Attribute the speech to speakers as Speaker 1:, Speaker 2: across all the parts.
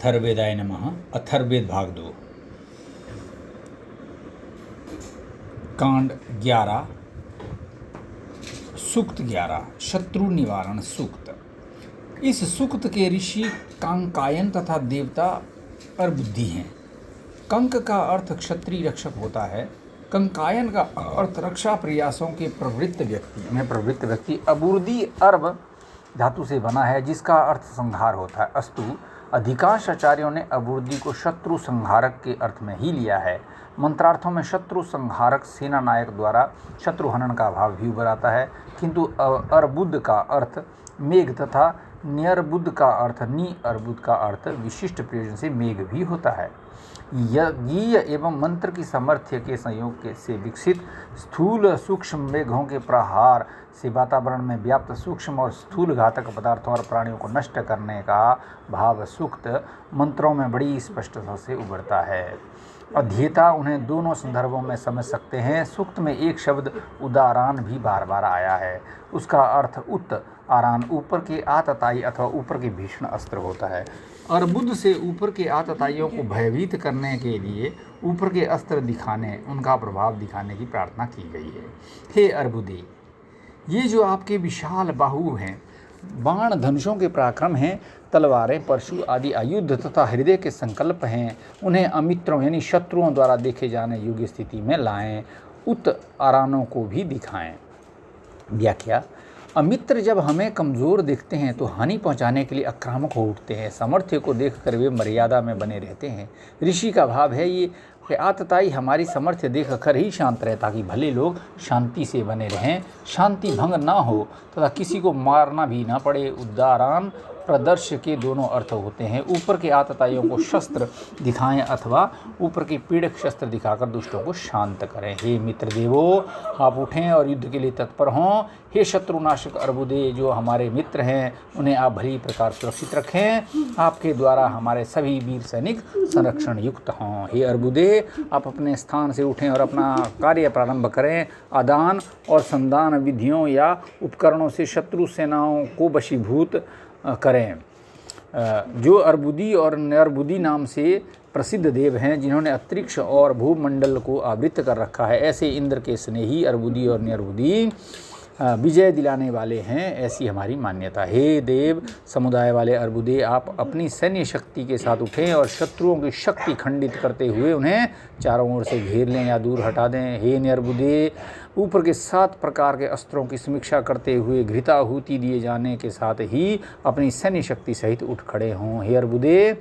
Speaker 1: अथर्वेदाय नमः। अथर्वेद भाग 2 कांड 11 सूक्त 11 शत्रु निवारण सूक्त। इस सूक्त के ऋषि कंकायन तथा देवता अर्बुद्धि हैं। कंक का अर्थ क्षत्रिय रक्षक होता है। कंकायन का अर्थ रक्षा प्रयासों के प्रवृत्त व्यक्ति। अबूर्दी अर्ब धातु से बना है जिसका अर्थ संहार होता है। अस्तु अधिकांश आचार्यों ने अबूर्दी को शत्रु संहारक के अर्थ में ही लिया है। मंत्रार्थों में शत्रु संहारक सेना नायक द्वारा शत्रु हनन का भाव भी उभर आता है, किंतु अर्बुद का अर्थ मेघ तथा नियर्बुद का अर्थ अर्बुद का अर्थ विशिष्ट प्रयोजन से मेघ भी होता है। यज्ञीय एवं मंत्र की सामर्थ्य के संयोग से विकसित स्थूल सूक्ष्म मेघों के प्रहार से वातावरण में व्याप्त सूक्ष्म और स्थूल घातक पदार्थों और प्राणियों को नष्ट करने का भाव सूक्त मंत्रों में बड़ी स्पष्टता से उभरता है। अध्येता उन्हें दोनों संदर्भों में समझ सकते हैं। सूक्त में एक शब्द उदारान भी बार बार आया है। उसका अर्थ उत आरान ऊपर के आतताई अथवा ऊपर के भीषण अस्त्र होता है। अर्बुद से ऊपर के आतताइयों को भयभीत करने के लिए ऊपर के अस्त्र दिखाने, उनका प्रभाव दिखाने की प्रार्थना की गई है। हे अर्बुदी, ये जो आपके विशाल बाहु हैं, बाण धनुषों के पराक्रम हैं, तलवारें परशु आदि आयुध तथा हृदय के संकल्प हैं, उन्हें अमित्रों यानी शत्रुओं द्वारा देखे जाने योग्य स्थिति में लाएं, उत आरानों को भी दिखाएं। व्याख्या। अमित्र जब हमें कमज़ोर देखते हैं तो हानि पहुंचाने के लिए आक्रामक हो उठते हैं। सामर्थ्य को देखकर वे मर्यादा में बने रहते हैं। ऋषि का भाव है ये कि आतताई हमारी सामर्थ्य देखकर ही शांत रहे ताकि भले लोग शांति से बने रहें, शांति भंग ना हो तथा किसी को मारना भी ना पड़े। उदारान प्रदर्श के दोनों अर्थ होते हैं। ऊपर के आतताइयों को शस्त्र दिखाएं अथवा ऊपर के पीड़क शस्त्र दिखाकर दुष्टों को शांत करें। हे मित्र देवो, आप उठें और युद्ध के लिए तत्पर हों। हे शत्रुनाशक अर्बुदे, जो हमारे मित्र हैं उन्हें आप भली प्रकार सुरक्षित रखें। आपके द्वारा हमारे सभी वीर सैनिक संरक्षण युक्त हों। हे अर्बुदे, आप अपने स्थान से उठें और अपना कार्य प्रारंभ करें। आदान और संदान विधियों या उपकरणों से शत्रु सेनाओं को वशीभूत करें। जो अर्बुदी और नर्बुदी नाम से प्रसिद्ध देव हैं, जिन्होंने अंतरिक्ष और भूमंडल को आवृत कर रखा है, ऐसे इंद्र के स्नेही अर्बुदी और नर्बुदी विजय दिलाने वाले हैं, ऐसी हमारी मान्यता। हे देव समुदाय वाले अर्बुदे, आप अपनी सैन्य शक्ति के साथ उठें और शत्रुओं की शक्ति खंडित करते हुए उन्हें चारों ओर से घेर लें या दूर हटा दें। हे नर्बुदे, ऊपर के 7 प्रकार के अस्त्रों की समीक्षा करते हुए घृताहुति दिए जाने के साथ ही अपनी सैन्य शक्ति सहित उठ खड़े हों। हे अर्बुदे,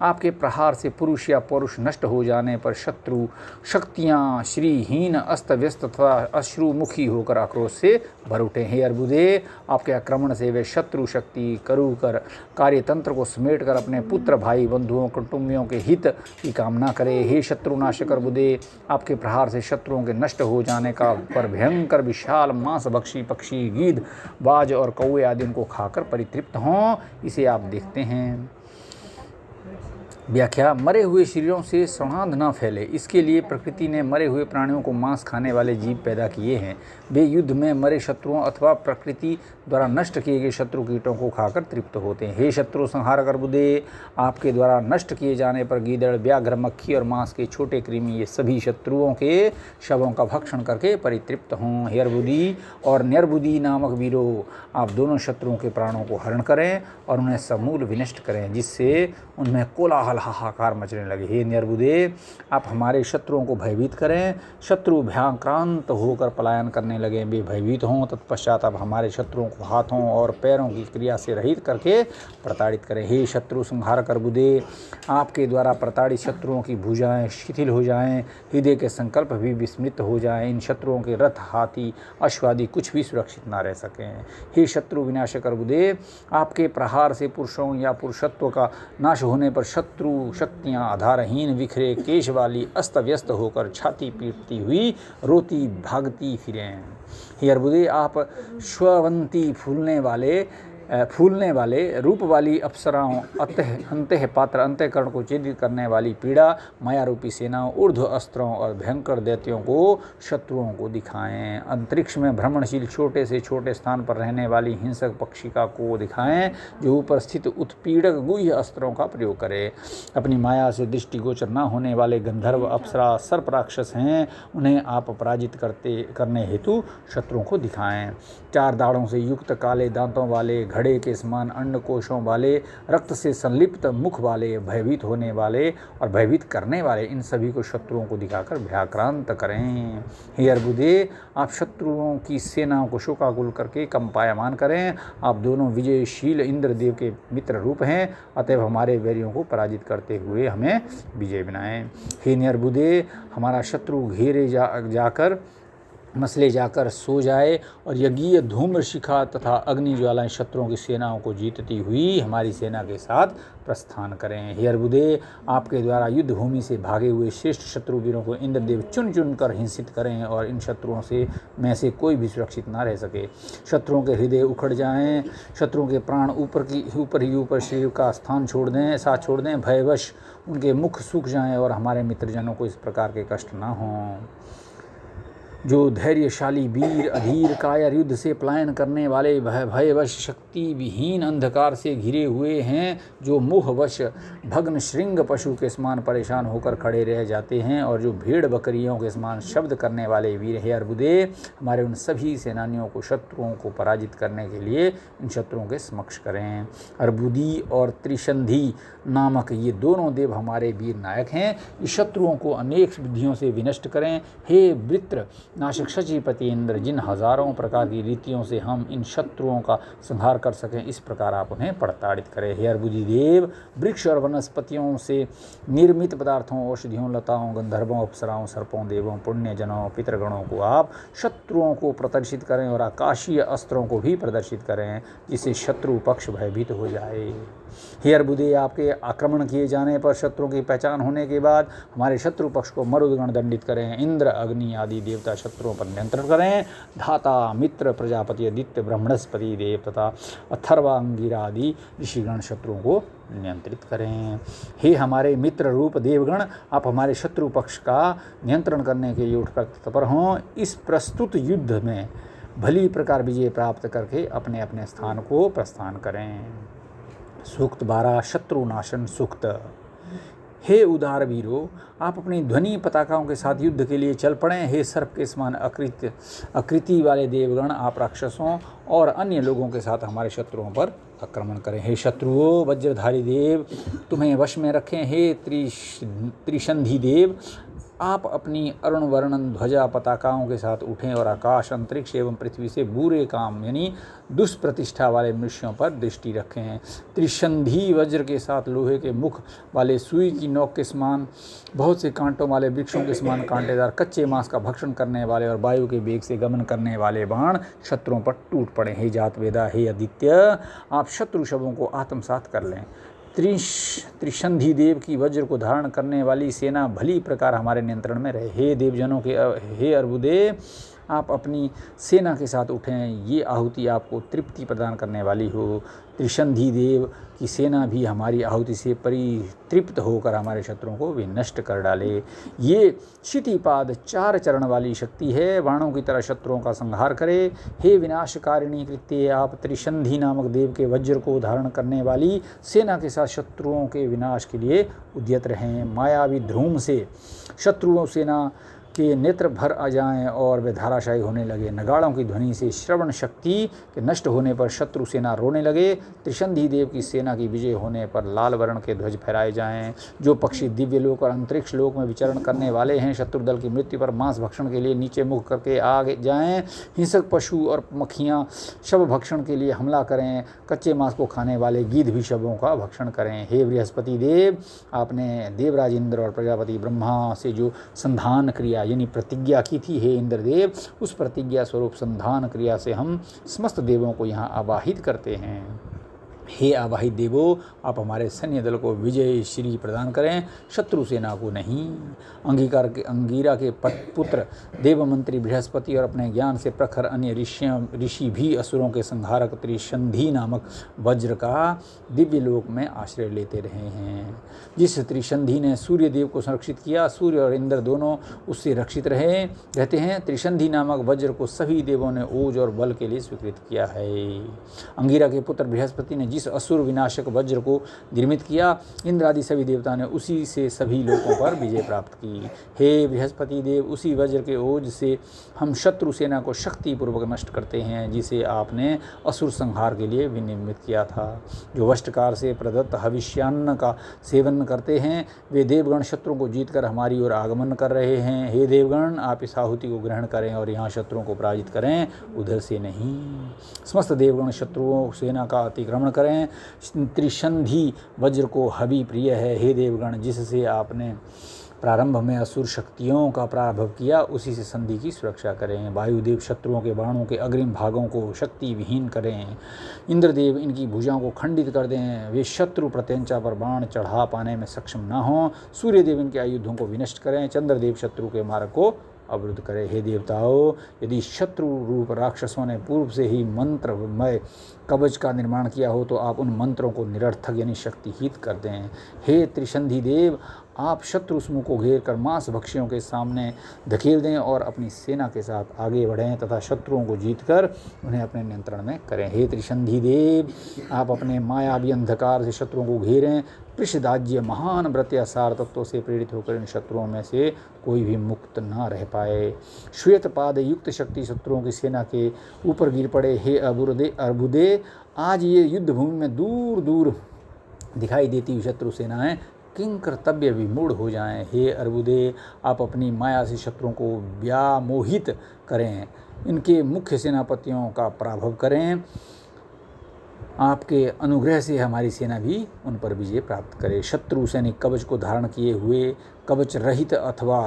Speaker 1: आपके प्रहार से पुरुष या पौरुष नष्ट हो जाने पर शत्रु शक्तियाँ श्रीहीन अस्त व्यस्त तथा अश्रुमुखी होकर आक्रोश से भर उठे। हे अर्बुदे, आपके आक्रमण से वे शत्रु शक्ति करू कर कार्यतंत्र को समेट कर अपने पुत्र भाई बंधुओं कुटुंबियों के हित की कामना करे। हे शत्रुनाशक अर्बुदे, आपके प्रहार से शत्रुओं के नष्ट हो जाने का पर भयंकर विशाल मांस भक्षी पक्षी गीध बाज और कौवे आदि उनको खाकर परितृप्त हों, इसे आप देखते हैं। व्याख्या। मरे हुए शरीरों से सौहार्द न फैले, इसके लिए प्रकृति ने मरे हुए प्राणियों को मांस खाने वाले जीव पैदा किए हैं। वे युद्ध में मरे शत्रुओं अथवा प्रकृति द्वारा नष्ट किए गए शत्रु कीटों को खाकर तृप्त होते हैं। हे शत्रु संहारक अर्बुदे, आपके द्वारा नष्ट किए जाने पर गीदड़, व्याघ्र, मक्खी और मांस के छोटे कृमि, ये सभी शत्रुओं के शवों का भक्षण करके परितृप्त हों। हे अर्बुदी और नर्बुदी नामक वीरों, आप दोनों शत्रुओं के प्राणों को हरण करें और उन्हें समूल विनष्ट करें, जिससे उनमें कोलाहल हाहाकार मचने लगे। हे नर्बुदे, आप हमारे शत्रुओं को भयभीत करें। शत्रु भयाक्रांत होकर पलायन करने लगे, वे भयभीत हों। तत्पश्चात आप हमारे शत्रुओं को हाथों और पैरों की क्रिया से रहित करके प्रताड़ित करें। हे शत्रु संहारक अर्बुदे, आपके द्वारा प्रताड़ित शत्रुओं की भुजाएं शिथिल हो जाएं, हृदय के संकल्प भी विस्मृत हो जाएं। इन शत्रुओं के रथ, हाथी, अश्वादि कुछ भी सुरक्षित न रह सकें। हे शत्रु विनाशक अर्बुदे, आपके प्रहार से पुरुषों या पुरुषत्व का नाश होने पर शत्रु शक्तियाँ आधारहीन विखरे केश वाली अस्त व्यस्त होकर छाती पीटती हुई रोती भागती फिरें। हे अर्बुदे, आप श्ववंती फूलने वाले फूलने वाले रूप वाली अप्सराओं, अंतः पात्र अंतःकरण को छेदित करने वाली पीड़ा, माया रूपी सेनाओं, ऊर्ध्व अस्त्रों और भयंकर दैत्यों को शत्रुओं को दिखाएं। अंतरिक्ष में भ्रमणशील छोटे से छोटे स्थान पर रहने वाली हिंसक पक्षिका को दिखाएं, जो ऊपर स्थित उत्पीड़क गुह्य अस्त्रों का प्रयोग करे। अपनी माया से दृष्टिगोचर न होने वाले गंधर्व, अप्सरा, सर्प राक्षस हैं, उन्हें आप पराजित करने हेतु शत्रुओं को दिखाएं। 4 दाढ़ों से युक्त, काले दांतों वाले, घड़े के समान अंडकोशों वाले, रक्त से संलिप्त मुख वाले, भयभीत होने वाले और भयभीत करने वाले, इन सभी को शत्रुओं को दिखाकर भयाक्रांत करें। हे अर्बुदे, आप शत्रुओं की सेनाओं को शोकाकुल करके कंपायमान करें। आप दोनों विजयशील इंद्रदेव के मित्र रूप हैं, अतएव हमारे वैरियों को पराजित करते हुए हमें विजय बनाएं। हे अर्बुदे, हमारा शत्रु घेरे जाकर मसले जाकर सो जाए और यज्ञीय धूम्र शिखा तथा अग्नि ज्वालाएं शत्रुओं की सेनाओं को जीतती हुई हमारी सेना के साथ प्रस्थान करें। हे अर्बुदे, आपके द्वारा युद्ध भूमि से भागे हुए श्रेष्ठ शत्रुवीरों को इंद्रदेव चुन चुन कर हिंसित करें और इन शत्रुओं में से कोई भी सुरक्षित ना रह सके। शत्रुओं के हृदय उखड़ जाएं, शत्रुओं के प्राण ऊपर शरीर का साथ छोड़ दें, भयवश उनके मुख सूख जाएं और हमारे मित्रजनों को इस प्रकार के कष्ट ना हों। जो धैर्यशाली वीर, अधीर, कायर, युद्ध से पलायन करने वाले, भयवश, शक्ति विहीन, अंधकार से घिरे हुए हैं, जो मोहवश भग्न श्रृंग पशु के समान परेशान होकर खड़े रह जाते हैं और जो भेड़ बकरियों के समान शब्द करने वाले वीर, हे अर्बुदे, हमारे उन सभी सेनानियों को शत्रुओं को पराजित करने के लिए इन शत्रुओं के समक्ष करें। अर्बुदी और त्रिशंधि नामक ये दोनों देव हमारे वीर नायक हैं। इस शत्रुओं को अनेक विधियों से विनष्ट करें। हे वृत्र नाशक शचीपति इंद्र, जिन हजारों प्रकार की रीतियों से हम इन शत्रुओं का संहार कर सकें, इस प्रकार आप उन्हें प्रताड़ित करें। हे अर्बुदी देव, वृक्ष और वनस्पतियों से निर्मित पदार्थों, औषधियों, लताओं, गंधर्वों, अप्सराओं, सर्पों, देवों, पुण्यजनों, पितृगणों को आप शत्रुओं को प्रदर्शित करें और आकाशीय अस्त्रों को भी प्रदर्शित करें, जिससे शत्रु पक्ष भयभीत हो जाए। हे अर्बुदे, आपके आक्रमण किए जाने पर शत्रुओं की पहचान होने के बाद हमारे शत्रु पक्ष को मरुदगण दंडित करें। इंद्र, अग्नि आदि देवता शत्रुओं पर नियंत्रण करें। धाता, मित्र, प्रजापति, आदित्य, ब्रह्मणस्पति देव तथा अथर्वांगिरा आदि ऋषिगण शत्रुओं को नियंत्रित करें। हे हमारे मित्र रूप देवगण, आप हमारे शत्रु पक्ष का नियंत्रण करने के लिए उठकर तत्पर हों। इस प्रस्तुत युद्ध में भली प्रकार विजय प्राप्त करके अपने अपने स्थान को प्रस्थान करें। सूक्त 12 शत्रुनाशन सूक्त। हे उदार वीरों, आप अपनी ध्वनि पताकाओं के साथ युद्ध के लिए चल पड़ें। हे सर्प के समान आकृति वाले देवगण, आप राक्षसों और अन्य लोगों के साथ हमारे शत्रुओं पर आक्रमण करें। हे शत्रुओं, वज्रधारी देव तुम्हें वश में रखें। हे त्रिशंधि देव, आप अपनी अरुण वर्णन ध्वजा पताकाओं के साथ उठें और आकाश, अंतरिक्ष एवं पृथ्वी से बुरे काम यानी दुष्प्रतिष्ठा वाले मनुष्यों पर दृष्टि रखें। त्रिशंधि वज्र के साथ लोहे के मुख वाले, सुई की नोक के समान बहुत से कांटों वाले, वृक्षों के समान कांटेदार, कच्चे मांस का भक्षण करने वाले और वायु के वेग से गमन करने वाले बाण शत्रुओं पर टूट पड़े। हे जातवेदा, हे आदित्य, आप शत्रु शवों को आत्मसात कर लें। त्रिशंधि देव की वज्र को धारण करने वाली सेना भली प्रकार हमारे नियंत्रण में रहे। हे देवजनों के हे अर्बुदे, आप अपनी सेना के साथ उठें। ये आहुति आपको तृप्ति प्रदान करने वाली हो। त्रिशंधि देव की सेना भी हमारी आहुति से परितृप्त होकर हमारे शत्रुओं को विनष्ट कर डाले। ये क्षितिपाद 4 चरण वाली शक्ति है, बाणों की तरह शत्रुओं का संहार करे। हे विनाशकारिणी कृत्य, आप त्रिशंधि नामक देव के वज्र को धारण करने वाली सेना के साथ शत्रुओं के विनाश के लिए उद्यत रहें। मायावी ध्रूम से शत्रुओं सेना के नेत्र भर आ जाएं और वे धाराशायी होने लगे। नगाड़ों की ध्वनि से श्रवण शक्ति के नष्ट होने पर शत्रु सेना रोने लगे। त्रिशंधि देव की सेना की विजय होने पर लाल वर्ण के ध्वज फहराए जाएं। जो पक्षी दिव्य लोक और अंतरिक्ष लोक में विचरण करने वाले हैं, शत्रु दल की मृत्यु पर मांस भक्षण के लिए नीचे मुख करके आ जाएं। हिंसक पशु और मक्खियाँ शव भक्षण के लिए हमला करें। कच्चे मांस को खाने वाले गीध भी शवों का भक्षण करें। हे बृहस्पति देव, आपने देवराज इंद्र और प्रजापति ब्रह्मा से जो संधान क्रिया यानी प्रतिज्ञा की थी, हे इंद्रदेव, उस प्रतिज्ञा स्वरूप संधान क्रिया से हम समस्त देवों को यहाँ आवाहित करते हैं। हे आवाहित देवो, आप हमारे सैन्य दल को विजय श्री प्रदान करें, शत्रु सेना को नहीं। अंगीरा के पुत्र देवमंत्री बृहस्पति और अपने ज्ञान से प्रखर अन्य ऋषि भी असुरों के संहारक त्रिशंधि नामक वज्र का दिव्य लोक में आश्रय लेते रहे हैं। जिस त्रिशंधि ने सूर्य देव को संरक्षित किया, सूर्य और इंद्र दोनों उससे रक्षित रहते हैं। त्रिशंधि नामक वज्र को सभी देवों ने ओज और बल के लिए स्वीकृत किया है। अंगीरा के पुत्र बृहस्पति ने जिस असुर विनाशक वज्र को निर्मित किया, इंद्र आदि सभी देवता ने उसी से सभी लोगों पर विजय प्राप्त की। हे बृहस्पति देव, उसी वज्र के ओज से हम शत्रु सेना को शक्तिपूर्वक नष्ट करते हैं, जिसे आपने असुर संहार के लिए विनिर्मित किया था। जो वष्टकार से प्रदत्त हविष्यान्न का सेवन करते हैं, वे देवगण शत्रुओं को जीतकर हमारी ओर आगमन कर रहे हैं। हे देवगण, आप इस आहुति को ग्रहण करें और यहाँ शत्रुओं को पराजित करें, उधर से नहीं। समस्त देवगण शत्रुओं सेना का अतिक्रमण करें। त्रिशंधि वज्र को हवि प्रिय है। हे देवगण, जिससे आपने प्रारंभ में असुर शक्तियों का पराभव किया, उसी से संधि की सुरक्षा करें। वायुदेव शत्रुओं के बाणों के अग्रिम भागों को शक्ति विहीन करें। इंद्रदेव इनकी भुजाओं को खंडित कर दें, वे शत्रु प्रत्यंचा पर बाण चढ़ा पाने में सक्षम न हों। सूर्यदेव इनके आयुधों को विनष्ट करें। चंद्रदेव शत्रु के मार्ग को अवरुद्ध करे। हे देवताओं, यदि शत्रु रूप राक्षसों ने पूर्व से ही मंत्रमय कवच का निर्माण किया हो, तो आप उन मंत्रों को निरर्थक यानी शक्तिहीत कर दें। हे त्रिशंधि देव, आप शत्रु समूह को घेर कर मांस भक्षियों के सामने धकेल दें और अपनी सेना के साथ आगे बढ़ें तथा शत्रुओं को जीतकर उन्हें अपने नियंत्रण में करें। हे त्रिशंधि देव, आप अपने मायावी अंधकार से शत्रुओं को घेरें। पृषदाज्य महान व्रत या सार तत्वों से प्रेरित होकर इन शत्रुओं में से कोई भी मुक्त न रह पाए। श्वेत पाद युक्त शक्ति शत्रुओं की सेना के ऊपर गिर पड़े। हे अर्बुदे, आज ये युद्ध भूमि में दूर दूर दिखाई देती हुई शत्रु सेनाएं किंकर्तव्य विमूढ़ हो जाएं। हे अर्बुदे, आप अपनी माया से शत्रुओं को व्यामोहित करें, इनके मुख्य सेनापतियों का पराभव करें। आपके अनुग्रह से हमारी सेना भी उन पर विजय प्राप्त करे। शत्रु सैनिक कवच को धारण किए हुए, कवच रहित अथवा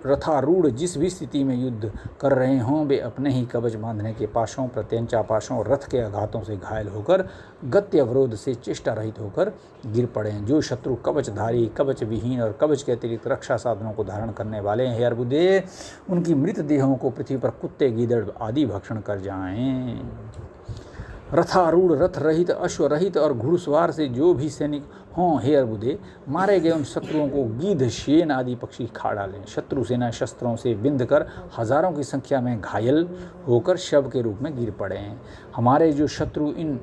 Speaker 1: रथारूढ़ जिस भी स्थिति में युद्ध कर रहे हों, वे अपने ही कवच बांधने के पाशों, प्रत्यंचा पाशों और रथ के आघातों से घायल होकर गति अवरोध से चेष्टा रहित होकर गिर पड़ें। जो शत्रु कवचधारी, कवच विहीन और कवच के अतिरिक्त रक्षा साधनों को धारण करने वाले हैं, हे अर्बुदे, उनकी मृत देहों को पृथ्वी पर कुत्ते, गीदड़ आदि भक्षण कर जाएं। रथारूढ़, रथ रहित, अश्व रहित और घुड़सवार से जो भी सैनिक हों, हे अर्बुदे, मारे गए उन शत्रुओं को गीध, शेन आदि पक्षी खा डालें। शत्रु सेना शस्त्रों से बिंध कर हजारों की संख्या में घायल होकर शव के रूप में गिर पड़े। हमारे जो शत्रु इन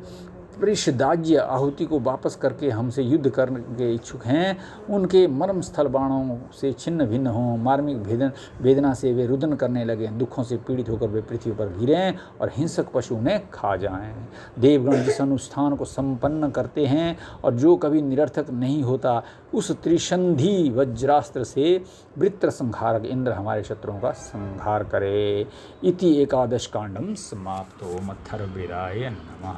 Speaker 1: पृषदाज्य आहुति को वापस करके हमसे युद्ध करने के इच्छुक हैं, उनके मर्म स्थल बाणों से छिन्न भिन्न हों। मार्मिक वेदना से वे रुदन करने लगें। दुखों से पीड़ित होकर वे पृथ्वी पर गिरें और हिंसक पशु उन्हें खा जाएं। देवगण जिस अनुष्ठान को संपन्न करते हैं और जो कभी निरर्थक नहीं होता, उस त्रिशंधि वज्रास्त्र से वृत्र संहारक इंद्र हमारे शत्रुओं का संहार करे। इति एकादश कांडम समाप्तो। मत्थर्वेदाय नमः।